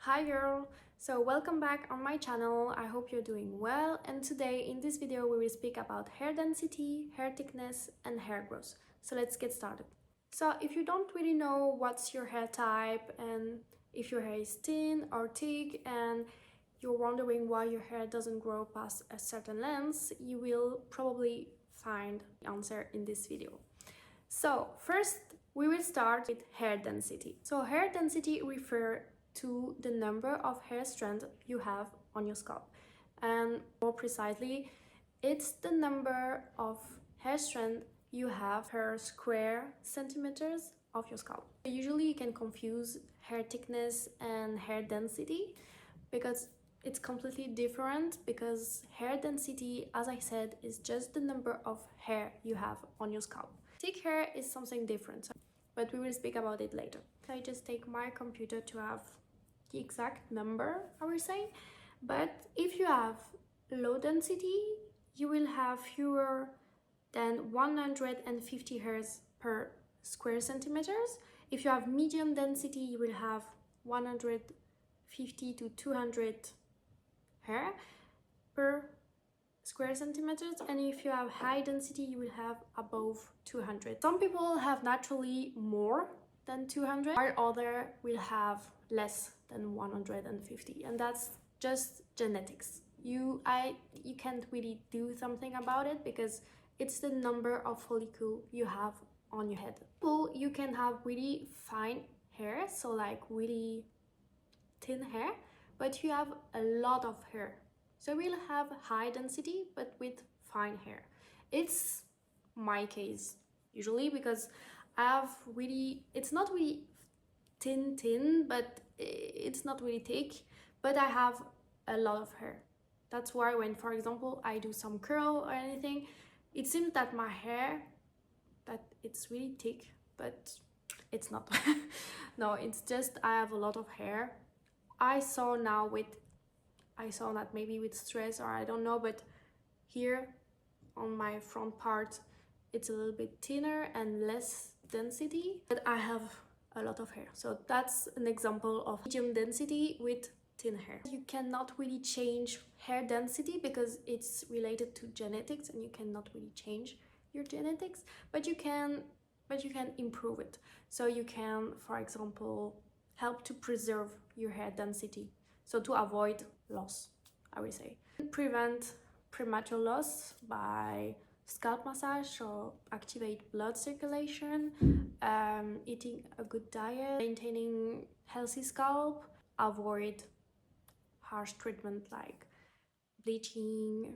Hi girl! So welcome back on my channel. I hope you're doing well, and today in this video we will speak about hair density, hair thickness and hair growth. So let's get started. So if you don't really know what's your hair type and if your hair is thin or thick and you're wondering why your hair doesn't grow past a certain length, you will probably find the answer in this video. So first we will start with hair density. So hair density refers to the number of hair strands you have on your scalp, and more precisely it's the number of hair strands you have per square centimeters of your scalp. Usually you can confuse hair thickness and hair density because it's completely different, because hair density, as I said, is just the number of hair you have on your scalp. Thick hair is something different, but we will speak about it later. I just take my computer to have the exact number, I will say. But if you have low density, you will have fewer than 150 hairs per square centimeters. If you have medium density, you will have 150 to 200 hair per square centimeters, and if you have high density you will have above 200. Some people have naturally more than 200, while others will have less than 150, and that's just genetics. You can't really do something about it because it's the number of follicle you have on your head. Well, you can have really fine hair, so like really thin hair, but you have a lot of hair, so we'll have high density but with fine hair. It's my case usually because I have really, it's not really thin, but it's not really thick, but I have a lot of hair. That's why when, for example, I do some curl or anything, it seems that my hair, that it's really thick, but it's not. No, it's just I have a lot of hair. I saw that maybe with stress or I don't know, but here on my front part it's a little bit thinner and less density, but I have a lot of hair. So that's an example of medium density with thin hair. You cannot really change hair density because it's related to genetics and you cannot really change your genetics, but you can improve it. So you can, for example, help to preserve your hair density, so to avoid loss, I would say. Prevent premature loss by scalp massage or activate blood circulation, eating a good diet, maintaining healthy scalp, avoid harsh treatment like bleaching,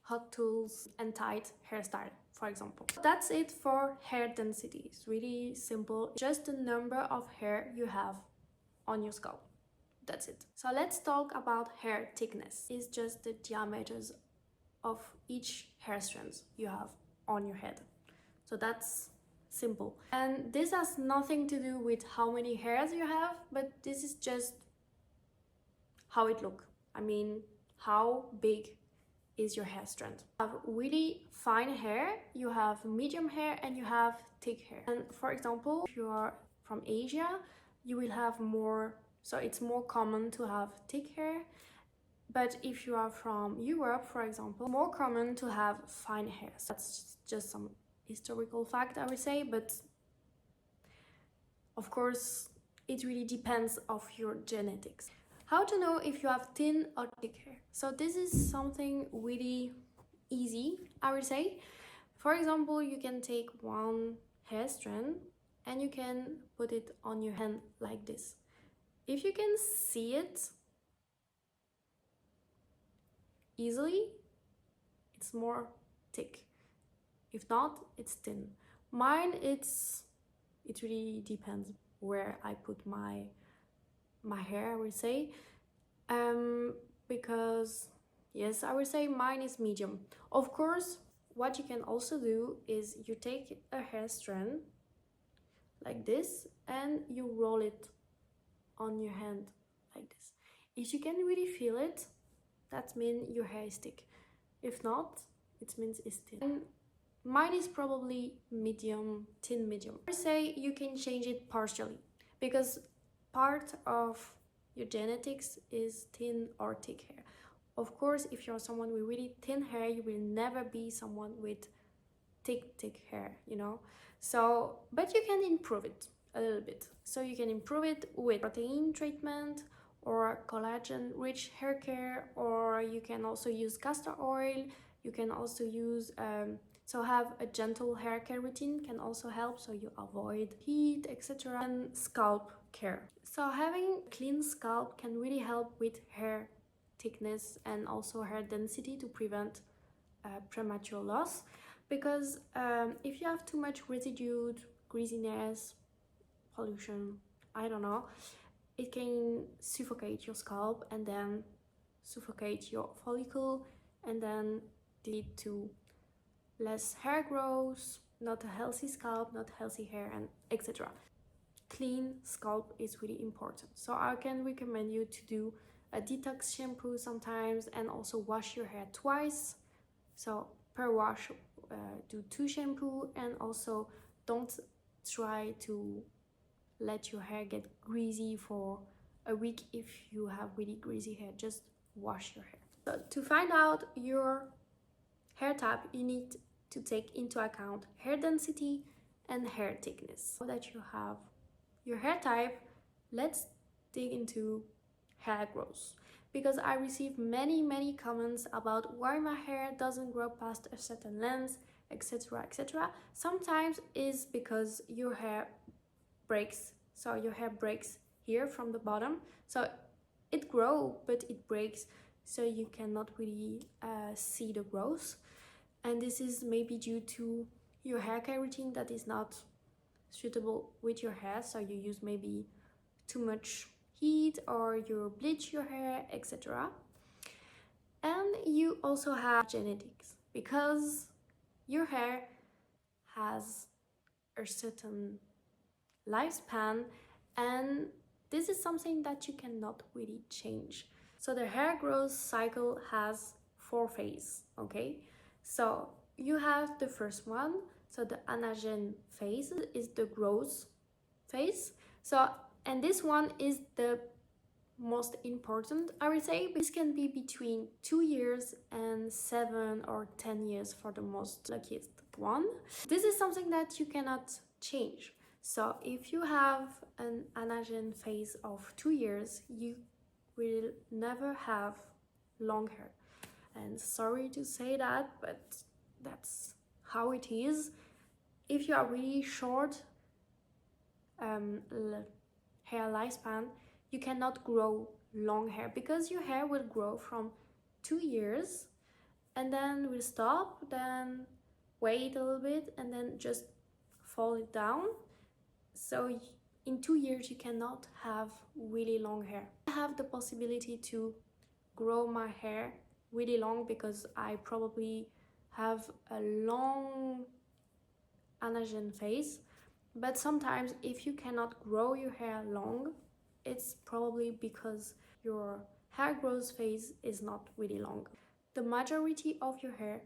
hot tools and tight hairstyle, for example. That's it for hair density. It's really simple, just the number of hair you have on your scalp. That's it. So let's talk about hair thickness. It's just the diameters of each hair strands you have on your head. So that's simple. And this has nothing to do with how many hairs you have, but this is just how it looks. I mean, how big is your hair strand. You have really fine hair, you have medium hair, and you have thick hair. And for example, if you are from Asia, you will have more, so it's more common to have thick hair. But if you are from Europe, for example, more common to have fine hair. So that's just some historical fact, I would say, but of course it really depends of your genetics. How to know if you have thin or thick hair? So this is something really easy, I would say. For example, you can take one hair strand and you can put it on your hand like this. If you can see it easily, it's more thick. If not, it's thin. Mine, it really depends where I put my hair, I would say, because yes, I would say mine is medium. Of course, what you can also do is you take a hair strand like this and you roll it on your hand like this. If you can really feel it, that means your hair is thick. If not, it means it's thin. And mine is probably medium, thin medium. I would say you can change it partially, because part of your genetics is thin or thick hair. Of course, if you're someone with really thin hair, you will never be someone with thick hair, you know. So, but you can improve it a little bit. So you can improve it with protein treatment or collagen rich hair care, or you can also use castor oil. You can also use so have a gentle hair care routine can also help, so you avoid heat, etc. And scalp care. So having clean scalp can really help with hair thickness and also hair density to prevent premature loss. Because if you have too much residue, greasiness, pollution, I don't know, it can suffocate your scalp and then suffocate your follicle and then lead to less hair growth, not a healthy scalp, not healthy hair, and etc. Clean scalp is really important. So I can recommend you to do a detox shampoo sometimes and also wash your hair twice. So per wash, do 2 shampoo, and also don't try to let your hair get greasy for a week if you have really greasy hair. Just wash your hair. So to find out your hair type, you need to take into account hair density and hair thickness. So that you have your hair type, let's dig into hair growth, because I receive many comments about why my hair doesn't grow past a certain length, etc. Sometimes is because your hair breaks, so your hair breaks here from the bottom, so it grows but it breaks, so you cannot really see the growth. And this is maybe due to your hair care routine that is not suitable with your hair, so you use maybe too much heat or you bleach your hair, etc. And you also have genetics, because your hair has a certain lifespan, and this is something that you cannot really change. So the hair growth cycle has 4 phases, okay? So you have the first one, so the anagen phase is the growth phase. So, and this one is the most important, I would say. This can be between 2 years and 7 or 10 years for the most luckiest one. This is something that you cannot change. So if you have an anagen phase of 2 years, you will never have long hair. And sorry to say that, but that's how it is. If you are really short hair lifespan, you cannot grow long hair, because your hair will grow from 2 years and then will stop, then wait a little bit and then just fall it down. So in 2 years you cannot have really long hair. I have the possibility to grow my hair really long because I probably have a long anagen phase, but sometimes if you cannot grow your hair long, it's probably because your hair growth phase is not really long. The majority of your hair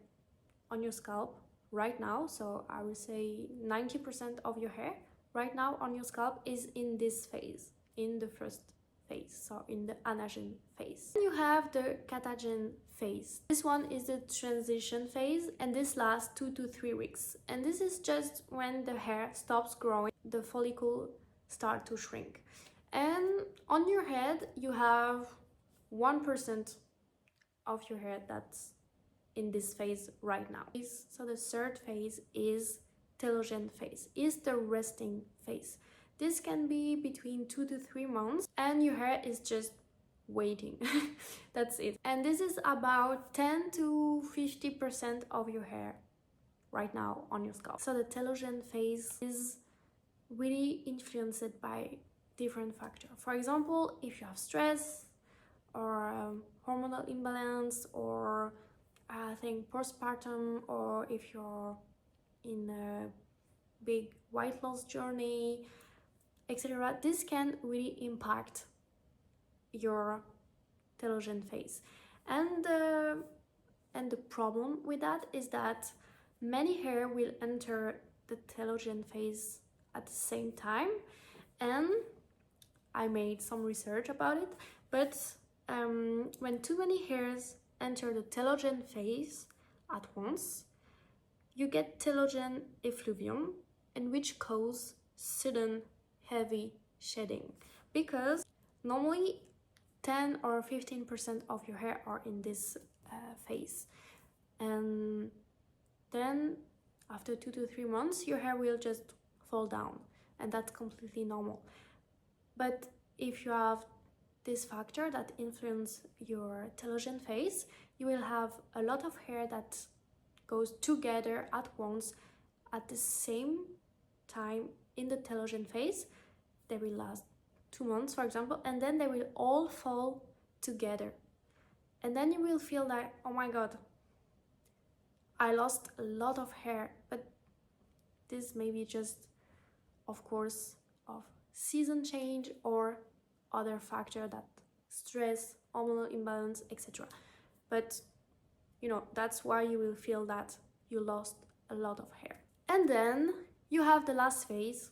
on your scalp right now, so I would say 90% of your hair right now on your scalp is in this phase, in the first phase, so in the anagen phase. Then you have the catagen phase. This one is the transition phase, and this lasts 2 to 3 weeks. And this is just when the hair stops growing, the follicle start to shrink. And on your head, you have 1% of your hair that's in this phase right now. So the third phase is telogen phase, is the resting phase. This can be between 2 to 3 months, and your hair is just waiting. That's it. And this is about 10 to 50% of your hair right now on your scalp. So the telogen phase is really influenced by different factors. For example, if you have stress or hormonal imbalance, or I think postpartum, or if you're in a big weight loss journey, etc., this can really impact your telogen phase. And the problem with that is that many hair will enter the telogen phase at the same time, and I made some research about it, but when too many hairs enter the telogen phase at once, you get telogen effluvium, and which cause sudden heavy shedding, because normally 10 or 15% of your hair are in this phase, and then after 2 to 3 months your hair will just fall down, and that's completely normal. But if you have this factor that influence your telogen phase, you will have a lot of hair that goes together at once at the same time in the telogen phase. They will last 2 months, for example, and then they will all fall together. And then you will feel like, oh my god, I lost a lot of hair. But this may be just, of course, of season change or other factor, that stress, hormonal imbalance, etc. But you know, that's why you will feel that you lost a lot of hair. And then you have the last phase,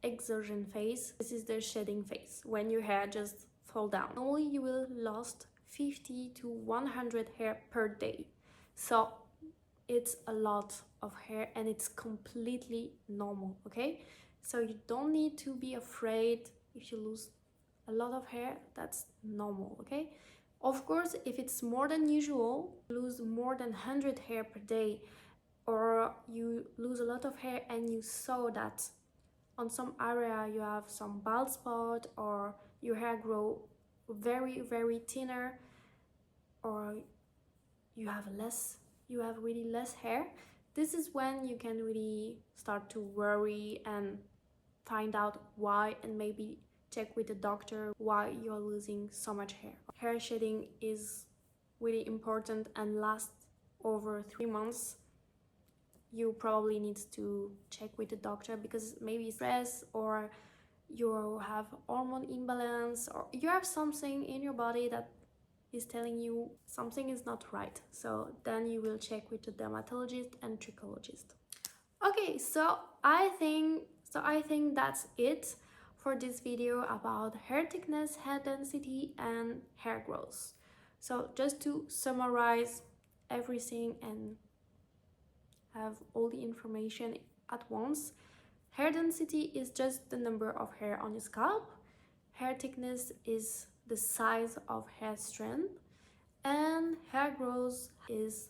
exhaustion phase. This is the shedding phase, when your hair just fall down. Normally you will lost 50 to 100 hair per day. So it's a lot of hair, and it's completely normal, okay? So you don't need to be afraid if you lose a lot of hair. That's normal, okay? Of course, if it's more than usual, lose more than 100 hair per day, or you lose a lot of hair and you saw that on some area you have some bald spot, or your hair grow very thinner, or you have really less hair, this is when you can really start to worry and find out why, and maybe check with the doctor why you're losing so much hair. Hair shedding is really important and lasts over 3 months. You probably need to check with the doctor, because maybe stress, or you have hormone imbalance, or you have something in your body that is telling you something is not right. So then you will check with the dermatologist and trichologist. Okay, so I think that's it for this video about hair thickness, hair density, and hair growth. So just to summarize everything and have all the information at once, hair density is just the number of hair on your scalp. Hair thickness is the size of hair strand, and hair growth is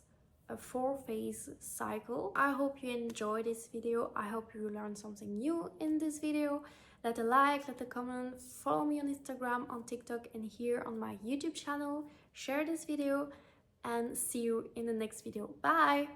a 4-phase cycle. I hope you enjoyed this video. I hope you learned something new in this video. Let a like, let a comment, follow me on Instagram, on TikTok, and here on my YouTube channel. Share this video, and see you in the next video. Bye!